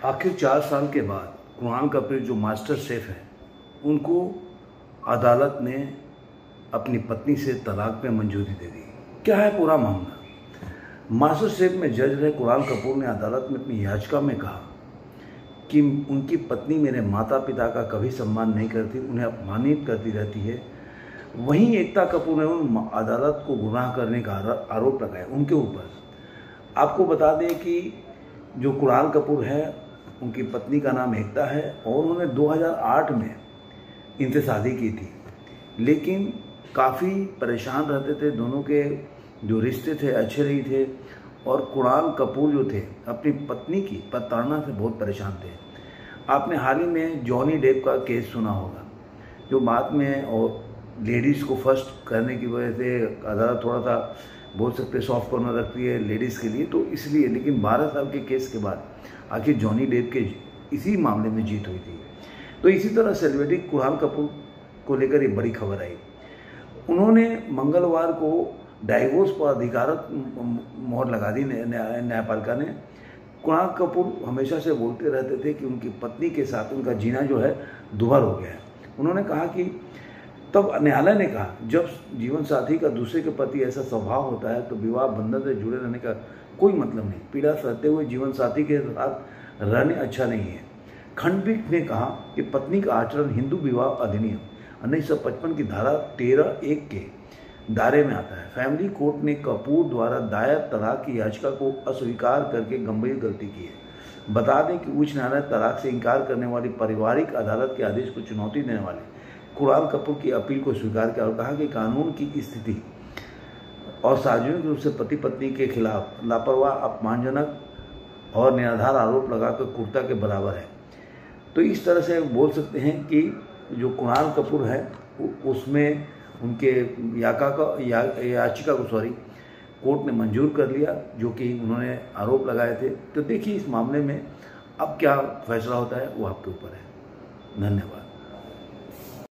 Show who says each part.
Speaker 1: आखिर 4 साल के बाद कुरान कपूर जो मास्टर शेफ हैं, उनको अदालत ने अपनी पत्नी से तलाक में मंजूरी दे दी। क्या है पूरा मामला? मास्टर शेफ में जज रहे कुरान कपूर ने अदालत में अपनी याचिका में कहा कि उनकी पत्नी मेरे माता पिता का कभी सम्मान नहीं करती, उन्हें अपमानित करती रहती है। वहीं एकता कपूर ने उन अदालत को गुनाह करने का आरोप लगाया उनके ऊपर। आपको बता दें कि जो कुरान कपूर है, उनकी पत्नी का नाम एकता है और उन्होंने 2008 में इनसे शादी की थी, लेकिन काफ़ी परेशान रहते थे। दोनों के जो रिश्ते थे अच्छे नहीं थे और कुरान कपूर जो थे अपनी पत्नी की प्रताड़ना से बहुत परेशान थे। आपने हाल ही में जॉनी डेप का केस सुना होगा, जो बाद में और लेडीज़ को फर्स्ट करने की वजह से अदालत थोड़ा सा बोल सकते सॉफ्ट कॉर्नर रखती है लेडीज़ के लिए, तो इसलिए। लेकिन 12 साल के केस के बाद आखिर जॉनी डेप के इसी मामले में जीत हुई थी। तो इसी तरह सेलिब्रिटी कुरान कपूर को लेकर एक बड़ी खबर आई। उन्होंने मंगलवार को डाइवोर्स पर आधिकारिक मोहर लगा दी न्यायपालिका ने। कुरान कपूर हमेशा से बोलते रहते थे कि उनकी पत्नी के साथ उनका जीना जो है दुभर हो गया है। उन्होंने कहा कि तब न्यायालय ने कहा, जब जीवन साथी का दूसरे के प्रति ऐसा स्वभाव होता है तो विवाह बंधन से जुड़े रहने का कोई मतलब नहीं। पीड़ा सहते हुए जीवन साथी के साथ रहने अच्छा नहीं है। खंडपीठ ने कहा कि पत्नी का आचरण हिंदू विवाह अधिनियम 1955 की धारा 13(1) के दायरे में आता है। फैमिली कोर्ट ने कपूर द्वारा दायर तलाक की याचिका को अस्वीकार करके गंभीर गलती की है। बता दें कि उच्च न्यायालय तलाक से इनकार करने वाली पारिवारिक अदालत के आदेश को चुनौती देने वाले कुरान कपूर की अपील को स्वीकार किया और कहा कि कानून की स्थिति और सार्वजनिक रूप से पति पत्नी के खिलाफ लापरवाह, अपमानजनक और निराधार आरोप लगाकर क्रूरता के बराबर है। तो इस तरह से बोल सकते हैं कि जो कुरान कपूर है उसमें उनके याचिका को कोर्ट ने मंजूर कर लिया, जो कि उन्होंने आरोप लगाए थे। तो देखिए इस मामले में अब क्या फैसला होता है वो आपके ऊपर है। धन्यवाद।